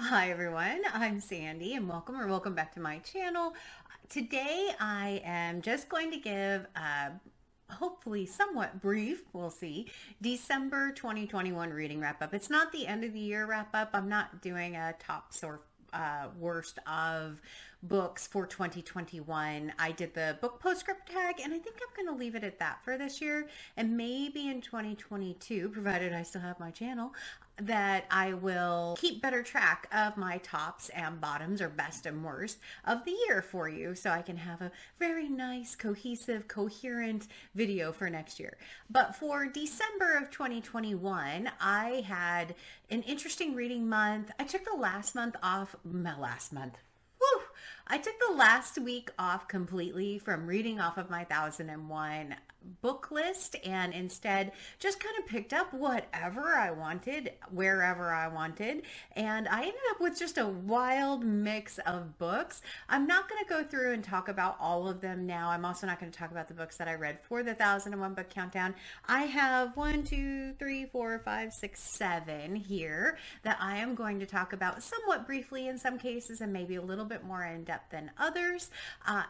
Hi everyone, I'm Sandy and welcome back to my channel. Today I am just going to give a hopefully somewhat brief, we'll see, December 2021 reading wrap up. It's not the end of the year wrap up. I'm not doing a tops or worst of books for 2021. I did the book postscript tag and I think I'm going to leave it at that for this year, and maybe in 2022, provided I still have my channel, that I will keep better track of my tops and bottoms, or best and worst of the year for you, so I can have a very nice, cohesive, coherent video for next year. But for December of 2021, I had an interesting reading month. I took the last month off, I took the last week off completely from reading off of my 1001 book list, and instead just kind of picked up whatever I wanted, wherever I wanted, and I ended up with just a wild mix of books. I'm not going to go through and talk about all of them now. I'm also not going to talk about the books that I read for the 1001 book countdown. I have 1, 2, 3, 4, 5, 6, 7 here that I am going to talk about somewhat briefly in some cases, and maybe a little bit more in depth than others,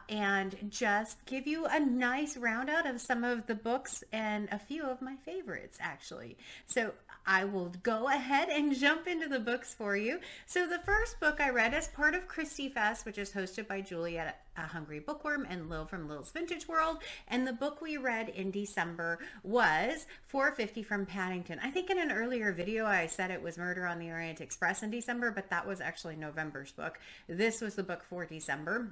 and just give you a nice roundout of some of the books and a few of my favorites, actually. So I will go ahead and jump into the books for you. So the first book I read as part of Christie Fest, which is hosted by Julie at Hungry Bookworm and Lil from Lil's Vintage World, and the book we read in December was 450 from Paddington. I think in an earlier video I said it was Murder on the Orient Express in December, but that was actually November's book. This was the book for December.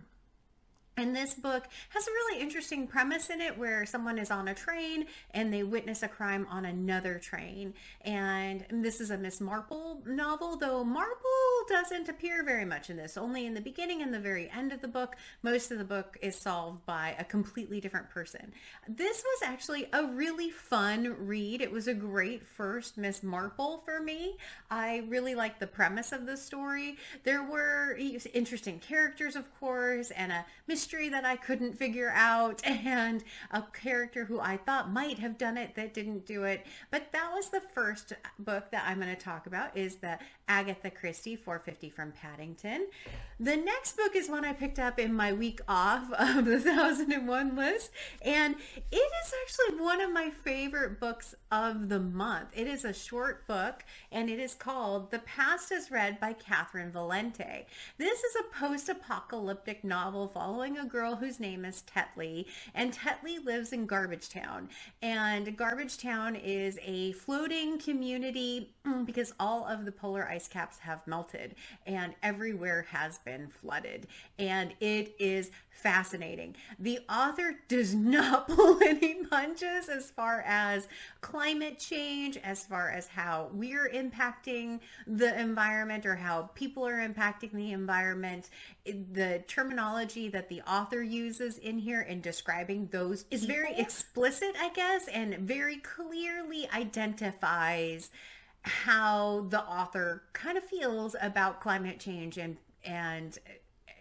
And this book has a really interesting premise in it, where someone is on a train and they witness a crime on another train. And this is a Miss Marple novel, though Marple doesn't appear very much in this, only in the beginning and the very end of the book. Most of the book is solved by a completely different person. This was actually a really fun read. It was a great first Miss Marple for me. I really liked the premise of the story. There were interesting characters, of course, and a mystery that I couldn't figure out, and a character who I thought might have done it that didn't do it. But that was the first book that I'm going to talk about, is the Agatha Christie 450 from Paddington. The next book is one I picked up in my week off of the 1001 list, and it is actually one of my favorite books of the month. It is a short book, and it is called The Past is Read by Catherynne Valente. This is a post-apocalyptic novel following a girl whose name is Tetley, and Tetley lives in Garbage Town. And Garbage Town is a floating community because all of the polar ice caps have melted and everywhere has been flooded, and it is fascinating. The author does not pull any punches as far as climate change, as far as how we're impacting the environment or how people are impacting the environment. The terminology that the author uses in here in describing those is very explicit, I guess, and very clearly identifies how the author kind of feels about climate change and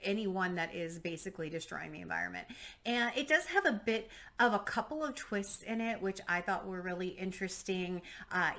anyone that is basically destroying the environment. And it does have a bit of a couple of twists in it, which I thought were really interesting.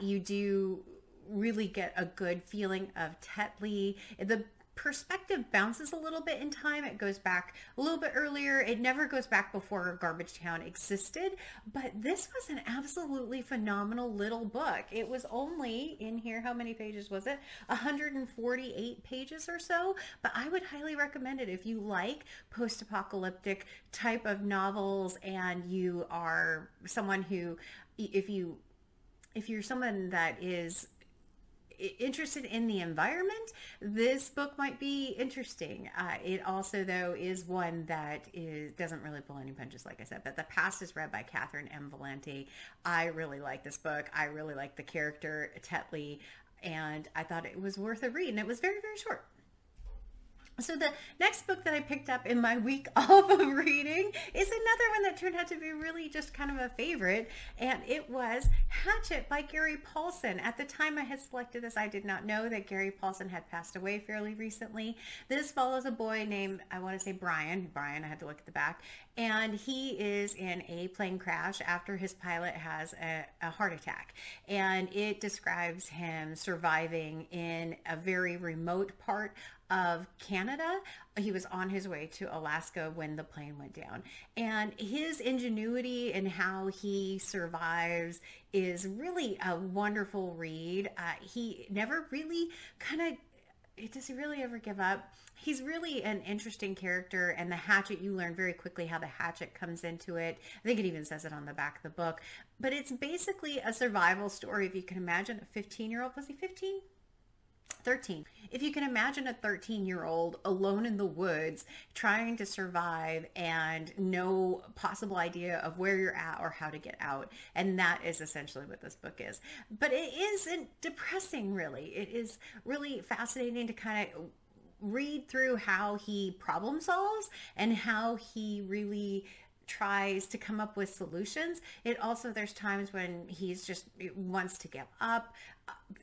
You do really get a good feeling of Tetley. The perspective bounces a little bit in time. It goes back a little bit earlier. It never goes back before Garbage Town existed, but this was an absolutely phenomenal little book. It was only in here, how many pages was it? 148 pages or so, but I would highly recommend it if you like post-apocalyptic type of novels, and you are someone who, if you're someone that is interested in the environment, this book might be interesting. It also, though, is one that doesn't really pull any punches, like I said. But The Past is Read by Catherynne M. Valente. I really like this book. I really like the character Tetley, and I thought it was worth a read, and it was very, very short. So the next book that I picked up in my week off of reading is another one that turned out to be really just kind of a favorite, and it was Hatchet by Gary Paulsen. At the time I had selected this, I did not know that Gary Paulsen had passed away fairly recently. This follows a boy named, I want to say Brian, I had to look at the back, and he is in a plane crash after his pilot has a heart attack, and it describes him surviving in a very remote part of Canada. He was on his way to Alaska when the plane went down, and his ingenuity and how he survives is really a wonderful read. He never really does he really ever give up? He's really an interesting character, and the hatchet, you learn very quickly how the hatchet comes into it. I think it even says it on the back of the book, but it's basically a survival story. If you can imagine a 15-year-old, was he 15? 13. If you can imagine a 13-year-old alone in the woods trying to survive and no possible idea of where you're at or how to get out. And that is essentially what this book is. But it isn't depressing, really. It is really fascinating to kind of read through how he problem solves and how he really tries to come up with solutions. It also, there's times when he wants to give up.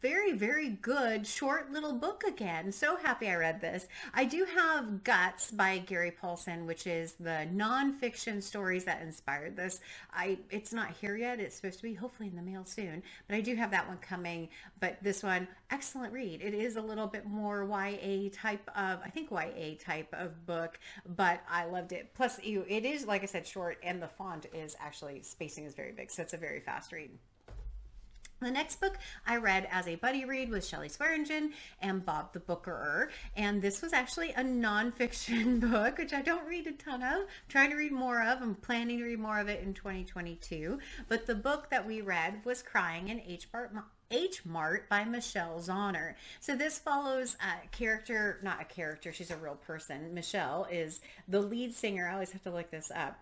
Very, very good short little book again. So happy I read this. I do have Guts by Gary Paulsen, which is the nonfiction stories that inspired this. It's not here yet. It's supposed to be hopefully in the mail soon, but I do have that one coming. But this one, excellent read. It is a little bit more YA type of, I think YA type of book, but I loved it. Plus, it is, like I said, short, and the font is actually, spacing is very big, so it's a very fast read. The next book I read as a buddy read was Shelley Swearingen and Bob the Bookerer, and this was actually a nonfiction book, which I don't read a ton of. I'm trying to read more of. I'm planning to read more of it in 2022, but the book that we read was Crying in Mart by Michelle Zauner. So this follows not a character, she's a real person. Michelle is the lead singer. I always have to look this up,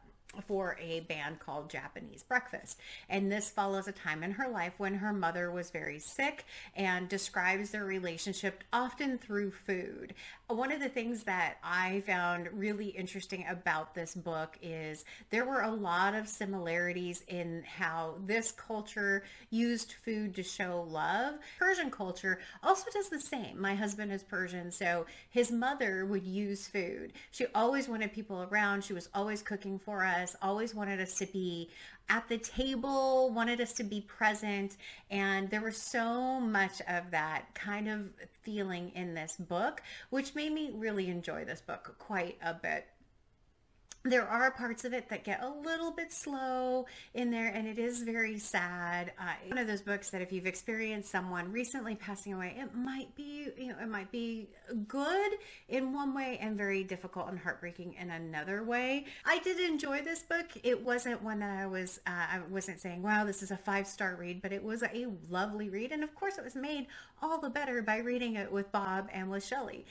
for a band called Japanese Breakfast. And this follows a time in her life when her mother was very sick, and describes their relationship often through food. One of the things that I found really interesting about this book is there were a lot of similarities in how this culture used food to show love. Persian culture also does the same. My husband is Persian, so his mother would use food. She always wanted people around. She was always cooking for us, always wanted us to be at the table, wanted us to be present, and there was so much of that kind of feeling in this book, which made me really enjoy this book quite a bit. There are parts of it that get a little bit slow in there, and it is very sad. One of those books that if you've experienced someone recently passing away, it might be, it might be good in one way and very difficult and heartbreaking in another way. I did enjoy this book. It wasn't one that I wasn't saying, wow, this is a 5-star read, but it was a lovely read. And of course it was made all the better by reading it with Bob and with Shelley.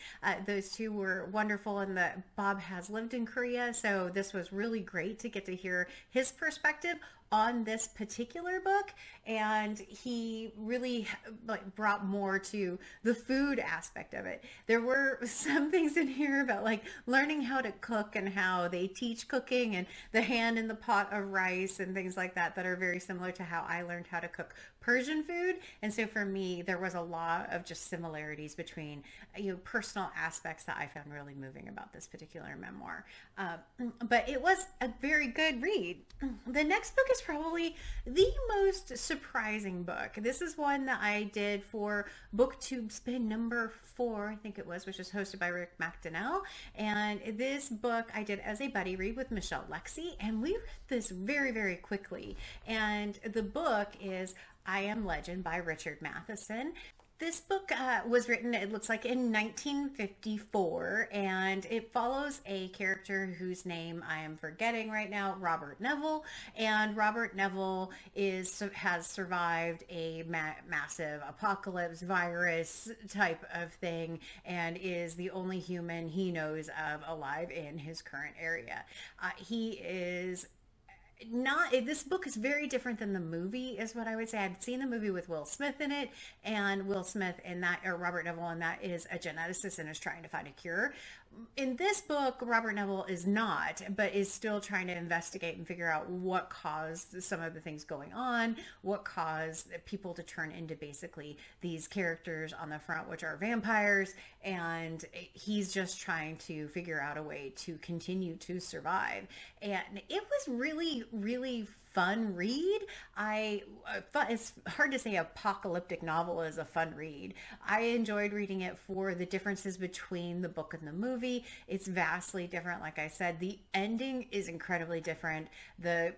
Those two were wonderful, and Bob has lived in Korea, so this was really great to get to hear his perspective on this particular book, and he really brought more to the food aspect of it. There were some things in here about learning how to cook and how they teach cooking and the hand in the pot of rice and things like that are very similar to how I learned how to cook Persian food. And so for me, there was a lot of just similarities between personal aspects that I found really moving about this particular memoir. But it was a very good read. The next book is probably the most surprising book. This is one that I did for BookTube Spin number 4, I think it was, which is hosted by Rick McDonnell. And this book I did as a buddy read with Michelle Lexie, and we read this very, very quickly. And the book is I Am Legend by Richard Matheson. This book was written, it looks like, in 1954, and it follows a character whose name I am forgetting right now, Robert Neville. And Robert Neville has survived a massive apocalypse virus type of thing, and is the only human he knows of alive in his current area. He is not, this book is very different than the movie is what I would say. I'd seen the movie with Will Smith in it, and Will Smith in that, or Robert Neville in that, is a geneticist and is trying to find a cure. In this book, Robert Neville is not, but is still trying to investigate and figure out what caused some of the things going on, what caused people to turn into basically these characters on the front, which are vampires, and he's just trying to figure out a way to continue to survive. And it was really, really fun read. It's hard to say apocalyptic novel is a fun read. I enjoyed reading it for the differences between the book and the movie. It's vastly different. Like I said, the ending is incredibly different. The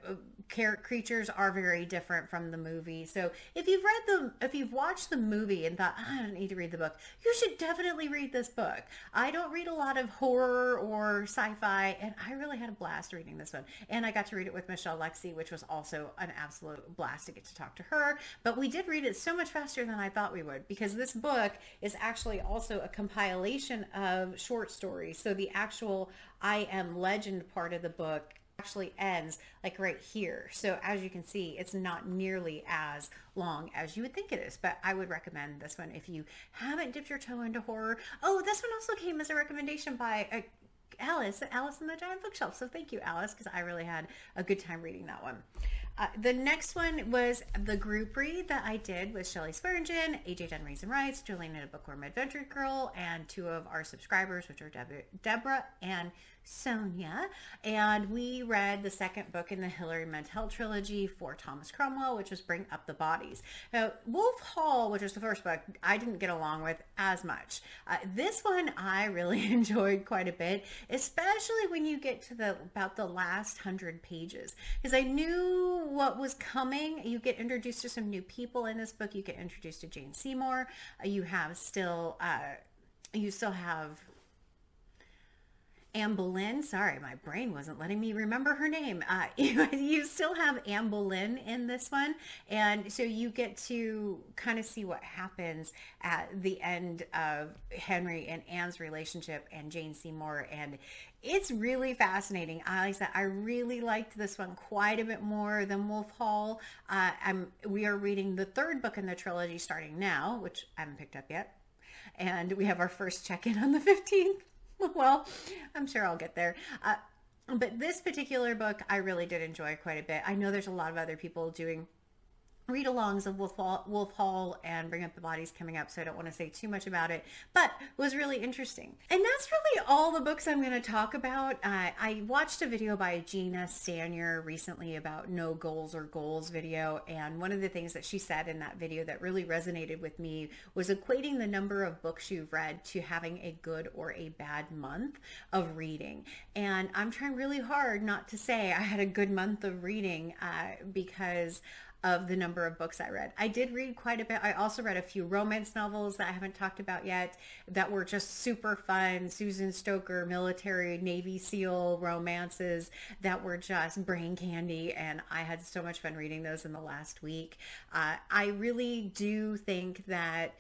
creatures are very different from the movie. So if you've watched the movie and thought, I don't need to read the book, you should definitely read this book. I don't read a lot of horror or sci-fi, and I really had a blast reading this one. And I got to read it with Michelle Lexie, which was also an absolute blast to get to talk to her. But we did read it so much faster than I thought we would, because this book is actually also a compilation of short stories. So the actual I Am Legend part of the book actually ends like right here. So as you can see, it's not nearly as long as you would think it is, but I would recommend this one if you haven't dipped your toe into horror. Oh, this one also came as a recommendation by Alice in the Giant Bookshelf. So thank you, Alice, because I really had a good time reading that one. The next one was the group read that I did with Shelley Swearingen, AJ Dunn Reads and Writes, Jolene and Bookworm Adventure Girl, and two of our subscribers, which are Deborah and Sonia. And we read the second book in the Hilary Mantel trilogy for Thomas Cromwell, which was Bring Up the Bodies. Now, Wolf Hall, which was the first book, I didn't get along with as much. This one I really enjoyed quite a bit, especially when you get to about the last 100 pages, because I knew what was coming. You get introduced to some new people in this book. You get introduced to Jane Seymour. You still have Anne Boleyn. Sorry, my brain wasn't letting me remember her name. You still have Anne Boleyn in this one. And so you get to kind of see what happens at the end of Henry and Anne's relationship and Jane Seymour. And it's really fascinating. Like I said, I really liked this one quite a bit more than Wolf Hall. We are reading the third book in the trilogy starting now, which I haven't picked up yet. And we have our first check-in on the 15th. Well, I'm sure I'll get there. But this particular book, I really did enjoy quite a bit. I know there's a lot of other people doing read-alongs of Wolf Hall and Bring Up the Bodies coming up, so I don't want to say too much about it, but it was really interesting. And that's really all the books I'm going to talk about. I watched a video by Gina Stanier recently about No Goals or Goals video, and one of the things that she said in that video that really resonated with me was equating the number of books you've read to having a good or a bad month of reading. And I'm trying really hard not to say I had a good month of reading because of the number of books I read. I did read quite a bit. I also read a few romance novels that I haven't talked about yet that were just super fun. Susan Stoker, military, Navy SEAL romances that were just brain candy, and I had so much fun reading those in the last week. I really do think that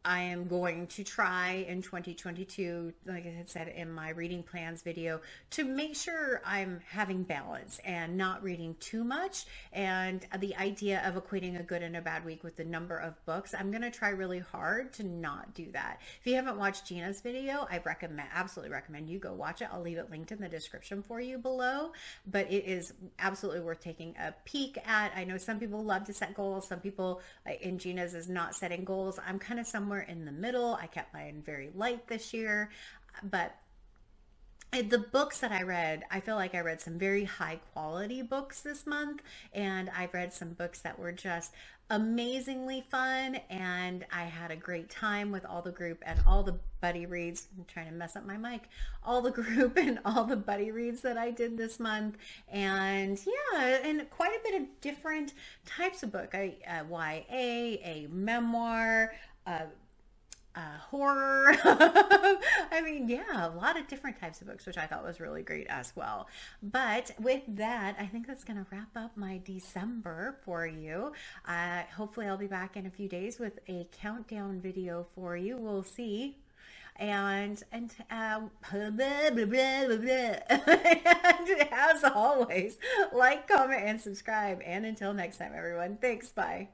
I am going to try in 2022, like I had said in my reading plans video, to make sure I'm having balance and not reading too much. And the idea of equating a good and a bad week with the number of books, I'm going to try really hard to not do that. If you haven't watched Gina's video, I absolutely recommend you go watch it. I'll leave it linked in the description for you below, but it is absolutely worth taking a peek at. I know some people love to set goals. Some people in Gina's is not setting goals. I'm kind of somewhere in the middle. I kept mine very light this year, but the books that I read, I feel like I read some very high quality books this month, and I've read some books that were just amazingly fun, and I had a great time with all the group and all the buddy reads. I'm trying to mess up my mic. All the group and all the buddy reads that I did this month. And yeah, and quite a bit of different types of book. YA, a memoir, horror. I mean, yeah, a lot of different types of books, which I thought was really great as well. But with that, I think that's going to wrap up my December for you. Hopefully I'll be back in a few days with a countdown video for you. We'll see. And as always, like, comment, and subscribe. And until next time, everyone, thanks. Bye.